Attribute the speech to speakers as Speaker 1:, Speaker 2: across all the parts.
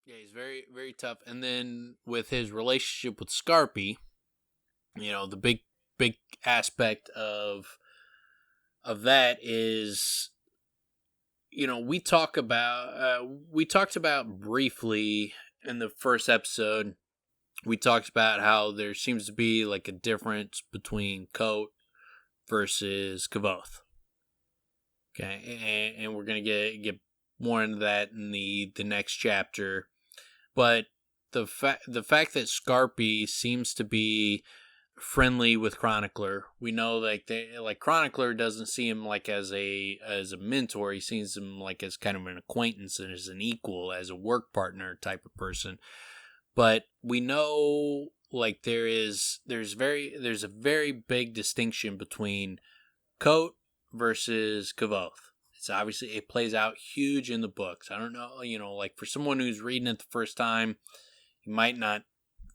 Speaker 1: Yeah, he's very, very tough. And then with his relationship with Scarpy, the big aspect of that is, we talked about briefly in the first episode. We talked about how there seems to be like a difference between Kote versus Kvothe. Okay, and we're gonna get more into that in the next chapter. But the fact that Scarpy seems to be friendly with Chronicler, we know like Chronicler doesn't see him like as a mentor. He sees him like as kind of an acquaintance and as an equal, as a work partner type of person. But we know like there's a very big distinction between Kote versus Kvothe. It's obviously, it plays out huge in the books. I don't know, like for someone who's reading it the first time, you might not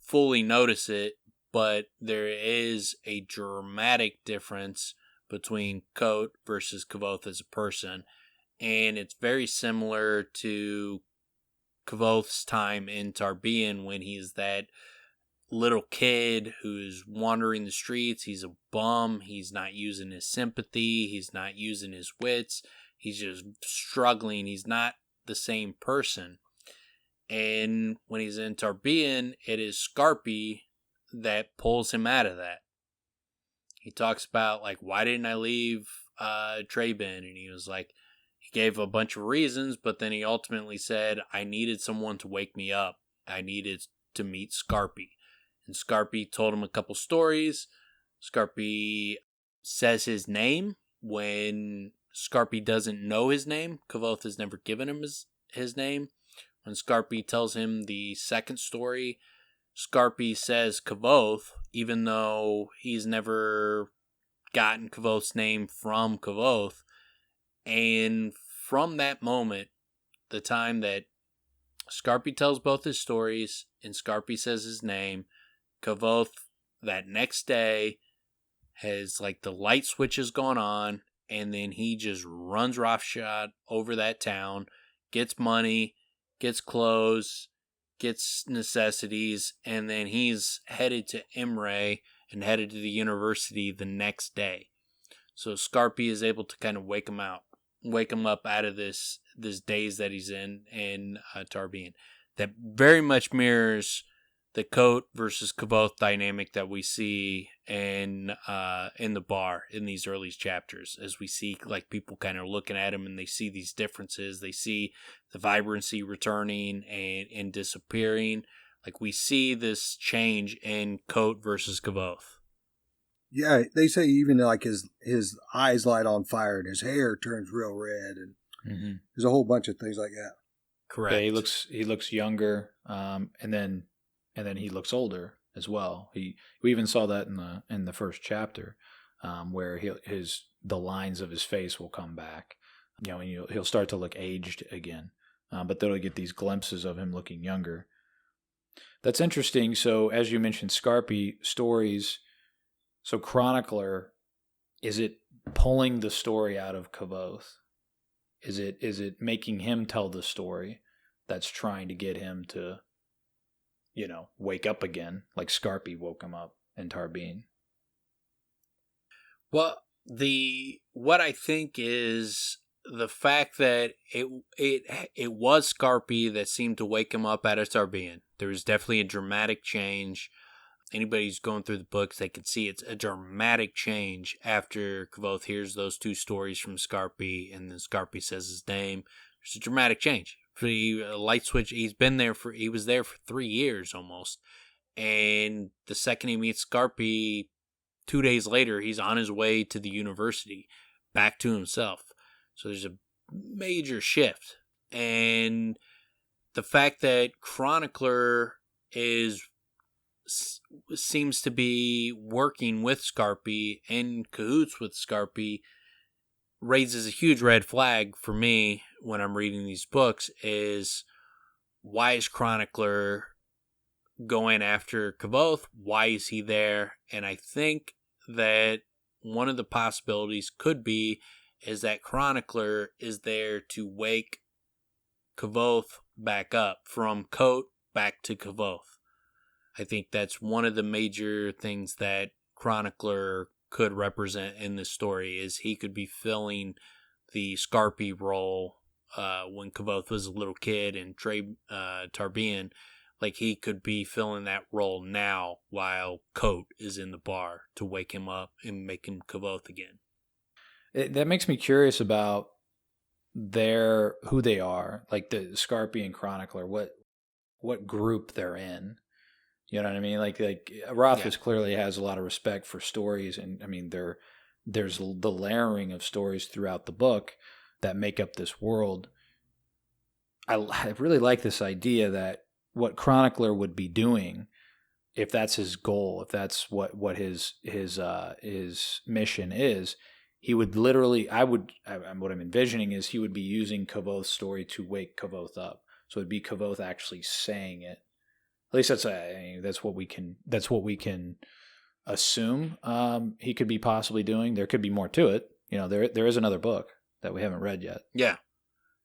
Speaker 1: fully notice it, but there is a dramatic difference between Kote versus Kvothe as a person, and it's very similar to Kvothe's time in Tarbean when he's that little kid who's wandering the streets. He's a bum. He's not using his sympathy. He's not using his wits. He's just struggling. He's not the same person. And when he's in Tarbean, it is Scarpy that pulls him out of that. He talks about, like, why didn't I leave Traben? And he was like, he gave a bunch of reasons, but then he ultimately said, I needed someone to wake me up. I needed to meet Scarpy. And Scarpy told him a couple stories. Scarpy says his name when Scarpy doesn't know his name. Kvothe has never given him his name. When Scarpy tells him the second story, Scarpy says Kvothe, even though he's never gotten Kvothe's name from Kvothe. And from that moment, the time that Scarpy tells both his stories and Scarpy says his name, Kvothe that next day has like the light switches gone on, and then he just runs roughshod over that town, gets money, gets clothes, gets necessities, and then he's headed to Imre and headed to the university the next day. So Scarpy is able to kind of wake him up out of this daze that he's in Tarbean. That very much mirrors the Kote versus Kvothe dynamic that we see in the bar in these early chapters, as we see like people kind of looking at him and they see these differences. They see the vibrancy returning and disappearing. Like we see this change in Kote versus Kvothe.
Speaker 2: Yeah, they say even like his eyes light on fire and his hair turns real red, and there's a whole bunch of things like that.
Speaker 1: Correct.
Speaker 3: Yeah, he looks younger, and then he looks older as well. We even saw that in the first chapter, where the lines of his face will come back, and he'll start to look aged again. But they'll get these glimpses of him looking younger. That's interesting. So as you mentioned, Scarpy stories. So Chronicler, is it pulling the story out of Kvothe? Is it making him tell the story that's trying to get him to, wake up again, like Scarpy woke him up in Tarbean?
Speaker 1: Well, what I think is the fact that it was Scarpy that seemed to wake him up out of Tarbean. There was definitely a dramatic change. Anybody who's going through the books, they can see it's a dramatic change after Kvothe hears those two stories from Scarpy, and then Scarpy says his name. There's a dramatic change. Light switch. He was there for 3 years almost, and the second he meets Scarpy, 2 days later, he's on his way to the university, back to himself. So there's a major shift, and the fact that Chronicler seems to be working with Scarpy, in cahoots with Scarpy, raises a huge red flag for me when I'm reading these books. Is why is Chronicler going after Kvothe? Why is he there? And I think that one of the possibilities could be is that Chronicler is there to wake Kvothe back up from Kote back to Kvothe. I think that's one of the major things that Chronicler could represent in this story, is he could be filling the Scarpy role when Kvothe was a little kid and Tarbean. Like, he could be filling that role now while Kote is in the bar to wake him up and make him Kvothe again.
Speaker 3: That makes me curious about who they are, like the Scarpy and Chronicler, what group they're in. You know what I mean? Like Rothfuss clearly has a lot of respect for stories, and I mean there's the layering of stories throughout the book that make up this world. I really like this idea that what Chronicler would be doing, if that's his goal, if that's what his mission is, he would literally, what I'm envisioning is he would be using Kvothe's story to wake Kvothe up. So it'd be Kvothe actually saying it. At least that's what we can assume he could be possibly doing. There could be more to it. You know, there is another book that we haven't read yet.
Speaker 1: Yeah.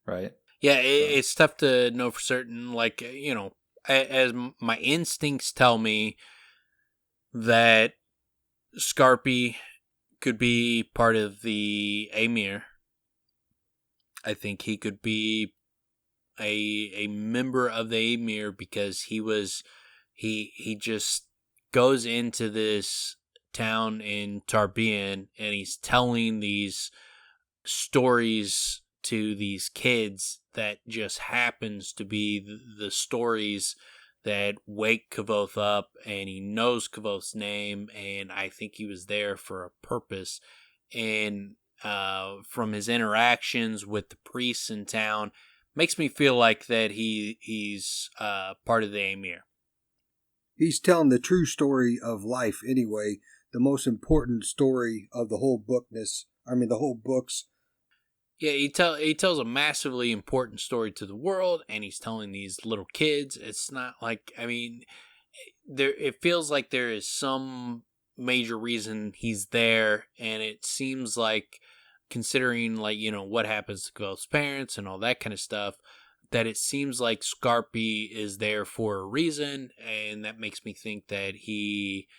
Speaker 3: Right?
Speaker 1: Yeah, it's tough to know for certain. Like, you know, as my instincts tell me that Scarpy could be part of the Amir. I think he could be a member of the Amir because he just goes into this town in Tarbean and he's telling these stories to these kids that just happens to be the stories that wake Kvothe up, and he knows Kvothe's name, and I think he was there for a purpose. And from his interactions with the priests in town, makes me feel like that he's part of the Amir.
Speaker 2: He's telling the true story of life anyway, the most important story of the whole the whole books.
Speaker 1: Yeah, he tells a massively important story to the world, and he's telling these little kids. It's not like, I mean, it feels like there is some major reason he's there, and it seems like, considering, like, you know, what happens to Kvothe's parents and all that kind of stuff, that it seems like Scarpy is there for a reason, and that makes me think that he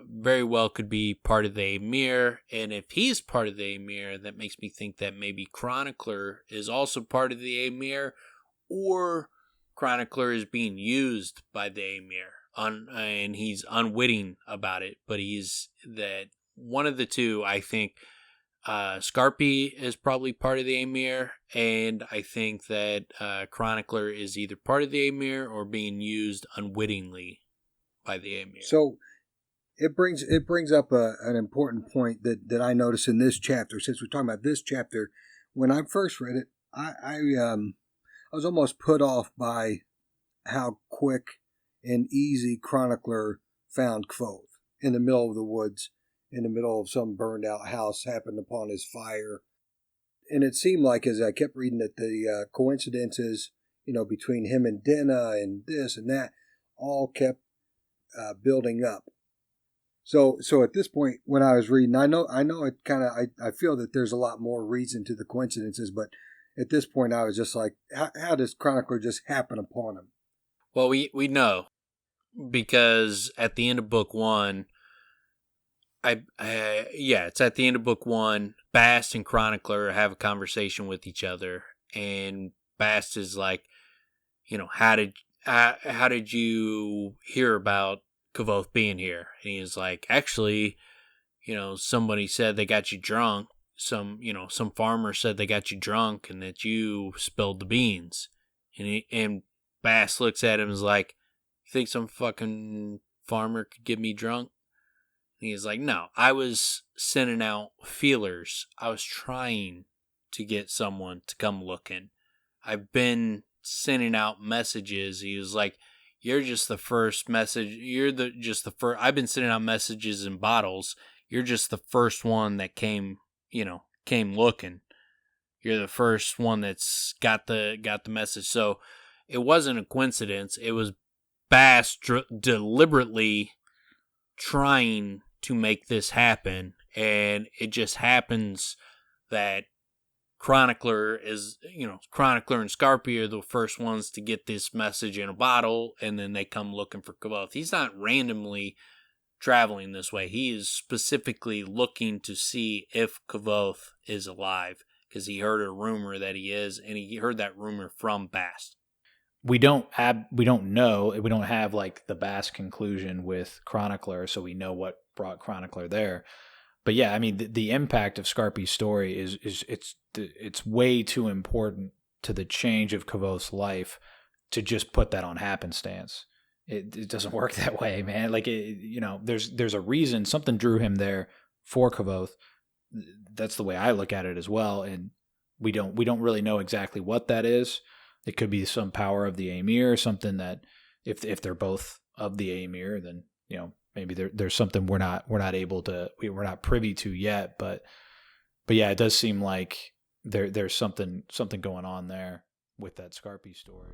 Speaker 1: very well could be part of the Amir. And if he's part of the Amir, that makes me think that maybe Chronicler is also part of the Amir, or Chronicler is being used by the Amir and he's unwitting about it, but he's that one of the two. I think Scarpy is probably part of the Amir, and I think that Chronicler is either part of the Amir or being used unwittingly by the Amir.
Speaker 2: So it brings up an important point that I noticed in this chapter. Since we're talking about this chapter, when I first read it, I was almost put off by how quick and easy Chronicler found Kvothe in the middle of the woods, in the middle of some burned out house, happened upon his fire. And it seemed like, as I kept reading, that the coincidences, you know, between him and Denna and this and that, all kept building up. So at this point, when I was reading, I know it kind of, I feel that there's a lot more reason to the coincidences, but at this point, I was just like, how does Chronicler just happen upon him?
Speaker 1: Well, we know, because at the end of book one, it's at the end of book one, Bast and Chronicler have a conversation with each other, and Bast is like, you know, how did you hear about Kvothe being here? And he's like, actually, you know, somebody said they got you drunk. Some farmer said they got you drunk and that you spilled the beans. And Bast looks at him and is like, you think some fucking farmer could get me drunk? And he's like, no, I was sending out feelers. I was trying to get someone to come looking. I've been sending out messages. He was like, you're just the first message. Just the first. I've been sending out messages in bottles. You're just the first one that came looking. You're the first one that's got the message. So it wasn't a coincidence. It was Bast deliberately trying to make this happen, and it just happens that Chronicler and Scarpy are the first ones to get this message in a bottle, and then they come looking for Kvothe. He's not randomly traveling this way. He is specifically looking to see if Kvothe is alive, because he heard a rumor that he is, and he heard that rumor from Bast.
Speaker 3: We don't know. We don't have like the Bast conclusion with Chronicler, so we know what brought Chronicler there. But yeah, I mean, the impact of Scarpy's story is it's way too important to the change of Kvothe's life to just put that on happenstance. It doesn't work that way, man. Like, there's a reason. Something drew him there for Kvothe. That's the way I look at it as well. And we don't really know exactly what that is. It could be some power of the Amir, something that if they're both of the Amir, then maybe there's something we're not privy to yet. But yeah, it does seem like there's something going on there with that Scarpy story.